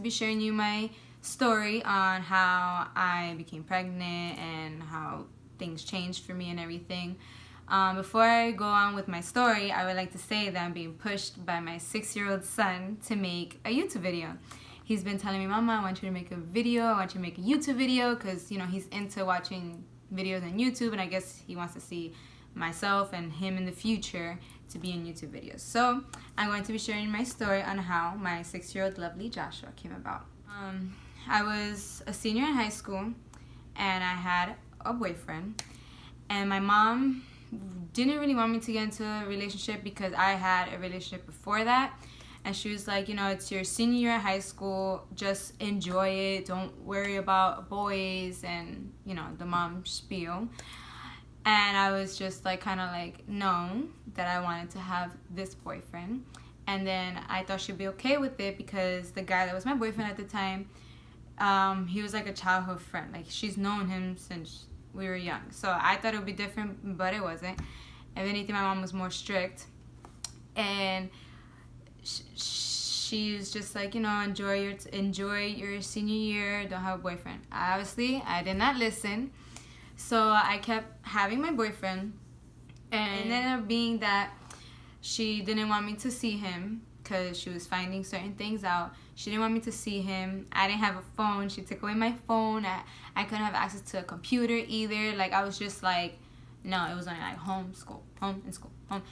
be sharing you my story on how I became pregnant and how things changed for me and everything. Before I go on with my story, I would like to say that I'm being pushed by my 6-year-old son to make a YouTube video. He's been telling me, Mama, I want you to make a video. I want you to make a YouTube video because, you know, he's into watching videos on YouTube, and I guess he wants to see myself and him in the future to be in YouTube videos. So I'm going to be sharing my story on how my 6-year-old lovely Joshua came about. I was a senior in high school and I had a boyfriend, and my mom didn't really want me to get into a relationship because I had a relationship before that. And she was like, you know, it's your senior year of high school, just enjoy it, don't worry about boys, and, you know, the mom spiel. And I was just like, kind of like, no, that I wanted to have this boyfriend. And then I thought she'd be okay with it because the guy that was my boyfriend at the time, he was like a childhood friend. Like, she's known him since we were young. So I thought it would be different, but it wasn't. If anything, my mom was more strict. And she was just like, you know, enjoy your senior year, don't have a boyfriend. Obviously, I did not listen. So I kept having my boyfriend. And it ended up being that she didn't want me to see him because she was finding certain things out. She didn't want me to see him. I didn't have a phone. She took away my phone. I couldn't have access to a computer either. Like, I was just like, no, it was only like home, school, home, and school, home.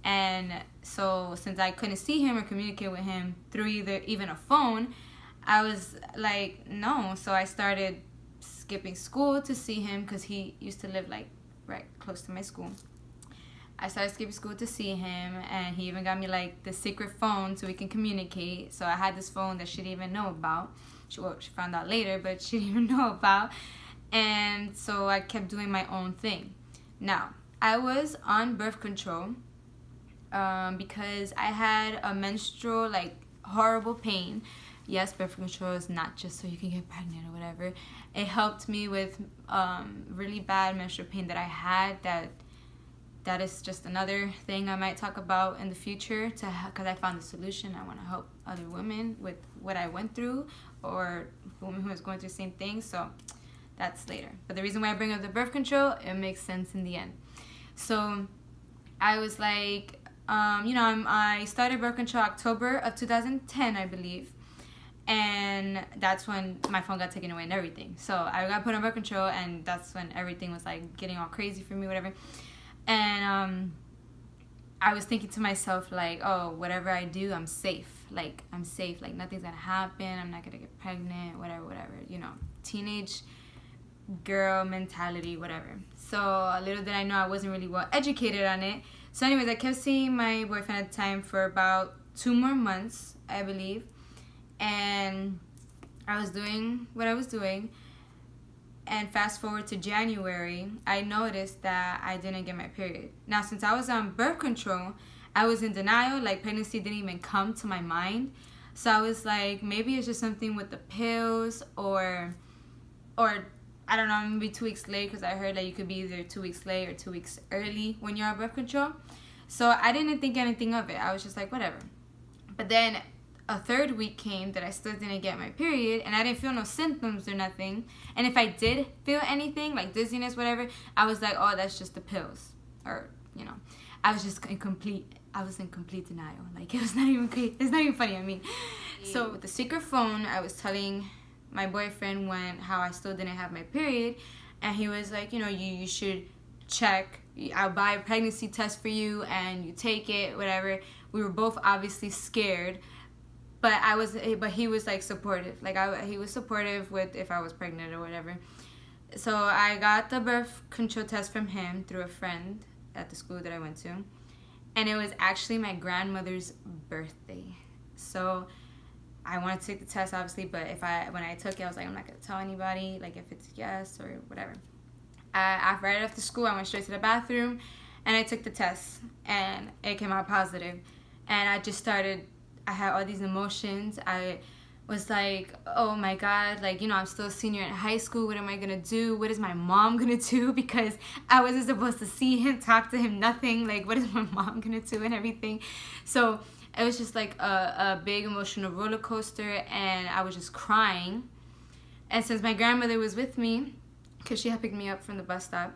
And so since I couldn't see him or communicate with him through even a phone, I was like, no. So I started skipping school to see him because he used to live like right close to my school. I started skipping school to see him, and he even got me like the secret phone so we can communicate. So I had this phone that she didn't even know about. She found out later, but she didn't even know about. And so I kept doing my own thing. Now, I was on birth control because I had a menstrual, like, horrible pain. Yes, birth control is not just so you can get pregnant or whatever. It helped me with really bad menstrual pain that I had. That is just another thing I might talk about in the future because I found the solution. I want to help other women with what I went through, or women who is going through the same thing. So that's later. But the reason why I bring up the birth control, it makes sense in the end. So I was like, you know, I started birth control October of 2010, I believe. And that's when my phone got taken away and everything. So I got put on birth control, and that's when everything was like getting all crazy for me, whatever. And I was thinking to myself, like, oh, whatever I do, I'm safe. Like, I'm safe. Like, nothing's gonna happen. I'm not gonna get pregnant, whatever. You know, teenage girl mentality, whatever. So little did I know I wasn't really well educated on it. So anyways, I kept seeing my boyfriend at the time for about 2 more months, I believe. And I was doing what I was doing. And fast forward to January, I noticed that I didn't get my period. Now, since I was on birth control, I was in denial. Like, pregnancy didn't even come to my mind. So I was like, maybe it's just something with the pills, or I don't know, maybe 2 weeks late, because I heard that you could be either 2 weeks late or 2 weeks early when you're on birth control. So I didn't think anything of it. I was just like, whatever. But then a third week came that I still didn't get my period, and I didn't feel no symptoms or nothing. And if I did feel anything, like dizziness, whatever, I was like, oh, that's just the pills. Or, you know, I was in complete denial. Like, it's not even funny, I mean. So with the secret phone, I was telling my boyfriend how I still didn't have my period, and he was like, you know, you should check. I'll buy a pregnancy test for you, and you take it, whatever. We were both obviously scared. But he was like supportive. Like, he was supportive with if I was pregnant or whatever. So I got the birth control test from him through a friend at the school that I went to. And it was actually my grandmother's birthday. So I wanted to take the test, obviously, but when I took it, I was like, I'm not going to tell anybody, like, if it's yes or whatever. Right after school, I went straight to the bathroom, and I took the test, and it came out positive. And I had all these emotions. I was like, oh my God, like, you know, I'm still a senior in high school. What am I gonna do? What is my mom gonna do? Because I wasn't supposed to see him, talk to him, nothing. Like, what is my mom gonna do and everything? So It was just like a big emotional roller coaster, and I was just crying. And since my grandmother was with me, because she had picked me up from the bus stop,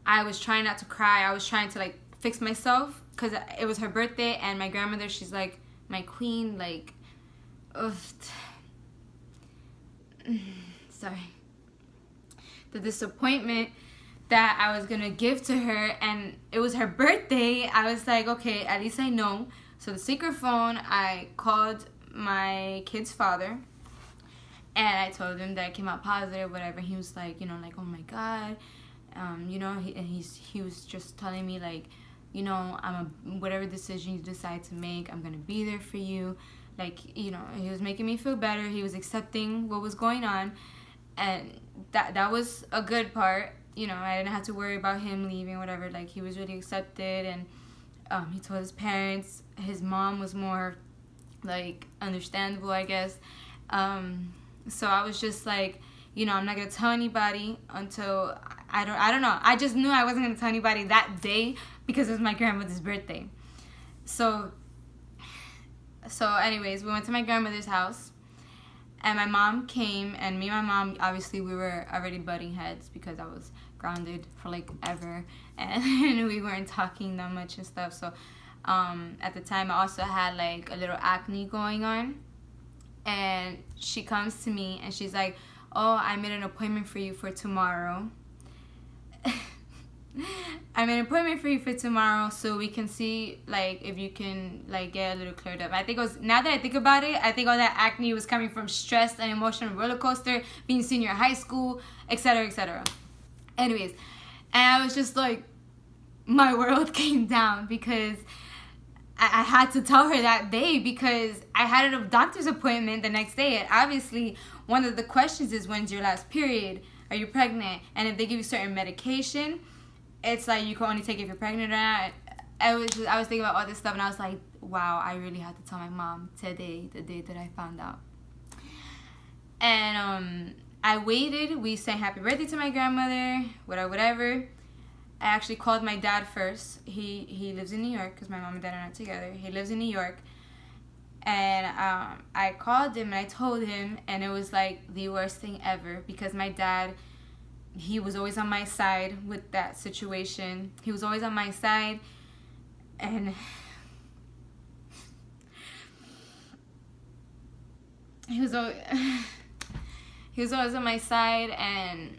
I was trying not to cry. I was trying to like fix myself because it was her birthday, and my grandmother, she's like my queen, like, ugh. Sorry. The disappointment that I was gonna give to her, and it was her birthday. I was like, okay, at least I know. So the secret phone, I called my kid's father, and I told him that I came out positive, whatever. He was like, like, oh my God, he was just telling me like, whatever decision you decide to make, I'm gonna be there for you. Like, he was making me feel better. He was accepting what was going on, and that was a good part. I didn't have to worry about him leaving, whatever. Like, he was really accepted, and he told his parents. His mom was more like understandable, I guess. So I was just like, I'm not gonna tell anybody until I don't know. I just knew I wasn't gonna tell anybody that day because it was my grandmother's birthday. So anyways, we went to my grandmother's house, and my mom came, and me and my mom, obviously we were already butting heads because I was grounded for like ever, and we weren't talking that much and stuff. So at the time I also had like a little acne going on, and she comes to me and she's like, oh, I made an appointment for you for tomorrow. I made an appointment for you for tomorrow so we can see like if you can like get a little cleared up. I think it was, now that I think about it, I think all that acne was coming from stress and emotional roller coaster, being senior high school, etc., etc. Anyways, and I was just like, my world came down because I had to tell her that day because I had a doctor's appointment the next day, and obviously one of the questions is, when's your last period? Are you pregnant? And if they give you certain medication, it's like you can only take it if you're pregnant or not. I was thinking about all this stuff, and I was like, wow, I really had to tell my mom today, the day that I found out. And I waited. We sang happy birthday to my grandmother, whatever. I actually called my dad first. He lives in New York because my mom and dad are not together. He lives in New York. And I called him and I told him, and it was like the worst thing ever because my dad, he was always on my side with that situation. He was always on my side, and he was always on my side, and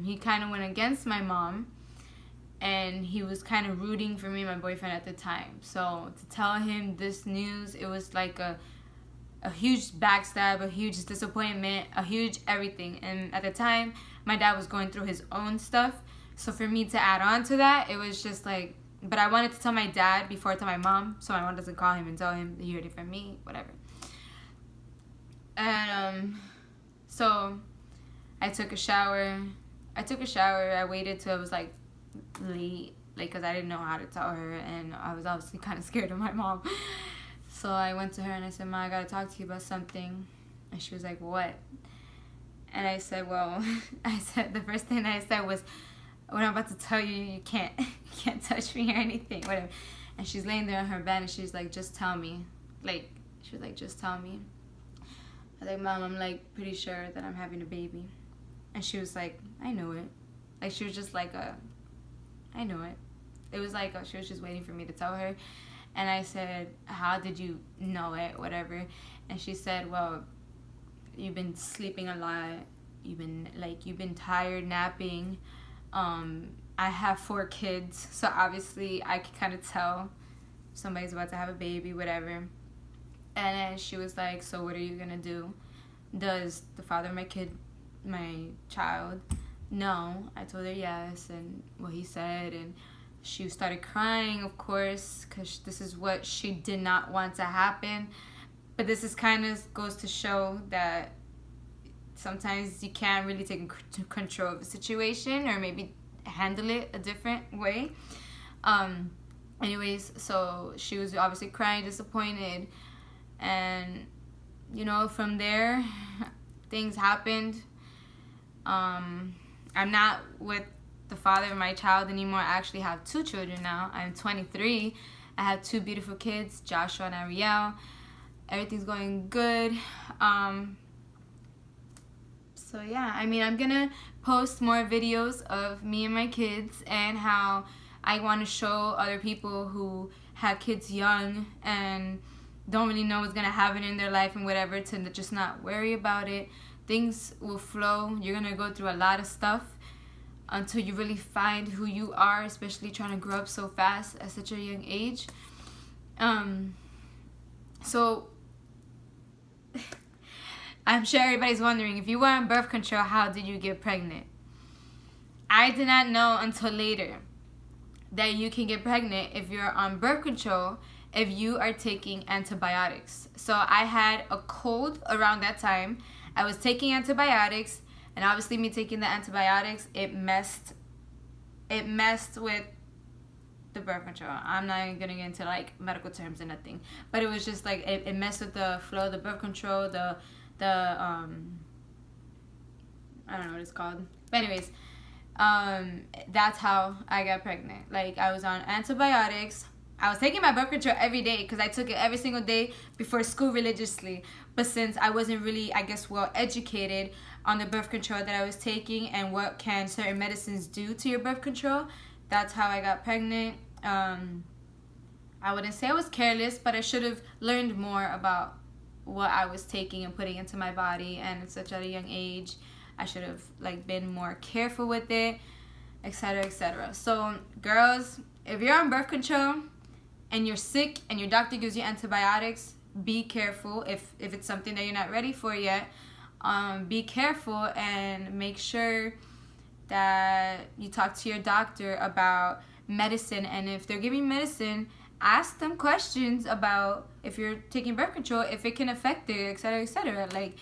he kind of went against my mom, and he was kind of rooting for me and my boyfriend at the time. So to tell him this news, it was like a huge backstab, a huge disappointment, a huge everything. And at the time, my dad was going through his own stuff. So for me to add on to that, it was just like, but I wanted to tell my dad before I tell my mom, so my mom doesn't call him and tell him that he heard it from me, whatever. And so I took a shower. I waited till it was like late, like, because I didn't know how to tell her, and I was obviously kind of scared of my mom. So I went to her and I said, Ma, I gotta talk to you about something. And she was like, what? And I said, well, the first thing that I said was, what I'm about to tell you, you can't touch me or anything, whatever. And she's laying there on her bed, and she's like, just tell me. Like, she was like, just tell me. I was like, Mom, I'm like pretty sure that I'm having a baby. And she was like, I know it. Like, she was just like I know it. It was like she was just waiting for me to tell her. And I said, how did you know it, whatever? And she said, well, you've been sleeping a lot. You've been tired, napping. I have 4 kids, so obviously I can kind of tell somebody's about to have a baby, whatever. And then she was like, so what are you gonna do? Does the father of my child know? I told her yes, and what he said, and she started crying, of course, because this is what she did not want to happen. But this is kind of goes to show that sometimes you can't really take control of a situation, or maybe handle it a different way. Anyways, so she was obviously crying, disappointed, and from there things happened. I'm not with the father of my child anymore. I actually have 2 children now. I'm 23, I have 2 beautiful kids, Joshua and Ariel. Everything's going good. So yeah, I mean, I'm gonna post more videos of me and my kids and how I want to show other people who have kids young and don't really know what's gonna happen in their life and whatever, to just not worry about it. Things will flow. You're gonna go through a lot of stuff until you really find who you are, especially trying to grow up so fast at such a young age. So I'm sure everybody's wondering, if you were on birth control, how did you get pregnant? I did not know until later that you can get pregnant if you're on birth control if you are taking antibiotics. So I had a cold around that time. I was taking antibiotics, and obviously me taking the antibiotics, it messed with the birth control. I'm not even gonna get into like medical terms and nothing, but it was just like it messed with the flow of the birth control, the I don't know what it's called, but anyways, that's how I got pregnant. Like, I was on antibiotics. I was taking my birth control every day because I took it every single day before school religiously. But since I wasn't really, I guess, well educated on the birth control that I was taking and what can certain medicines do to your birth control, that's how I got pregnant. I wouldn't say I was careless, but I should have learned more about what I was taking and putting into my body, and at such a young age I should have like been more careful with it, etc., etc. So girls, if you're on birth control and you're sick and your doctor gives you antibiotics, be careful. If it's something that you're not ready for yet, be careful and make sure that you talk to your doctor about medicine. And if they're giving medicine, ask them questions about if you're taking birth control, if it can affect it, etc., etc. Like,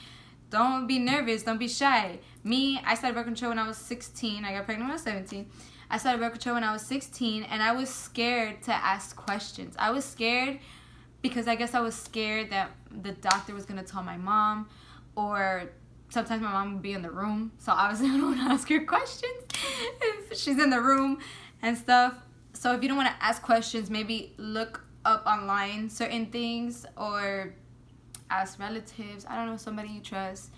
don't be nervous, don't be shy. Me, I started birth control when I was 16. I got pregnant when I was 17. I started birth control when I was 16, and I was scared to ask questions. I was scared because I guess I was scared that the doctor was gonna tell my mom, or sometimes my mom would be in the room, so obviously I don't want to ask her questions if she's in the room and stuff. So if you don't want to ask questions, maybe look up online certain things or ask relatives, I don't know, somebody you trust.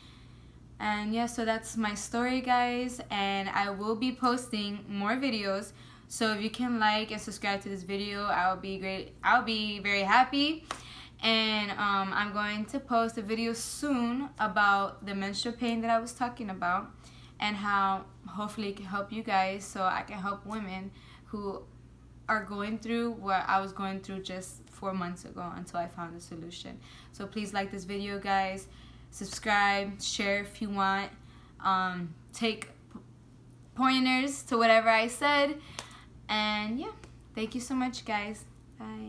And yeah, so that's my story, guys, and I will be posting more videos. So if you can like and subscribe to this video, I'll be very happy. And I'm going to post a video soon about the menstrual pain that I was talking about, and how hopefully it can help you guys, so I can help women who are going through what I was going through just 4 months ago until I found a solution. So please like this video, guys. Subscribe, share if you want. Take pointers to whatever I said. And yeah, thank you so much, guys. Bye.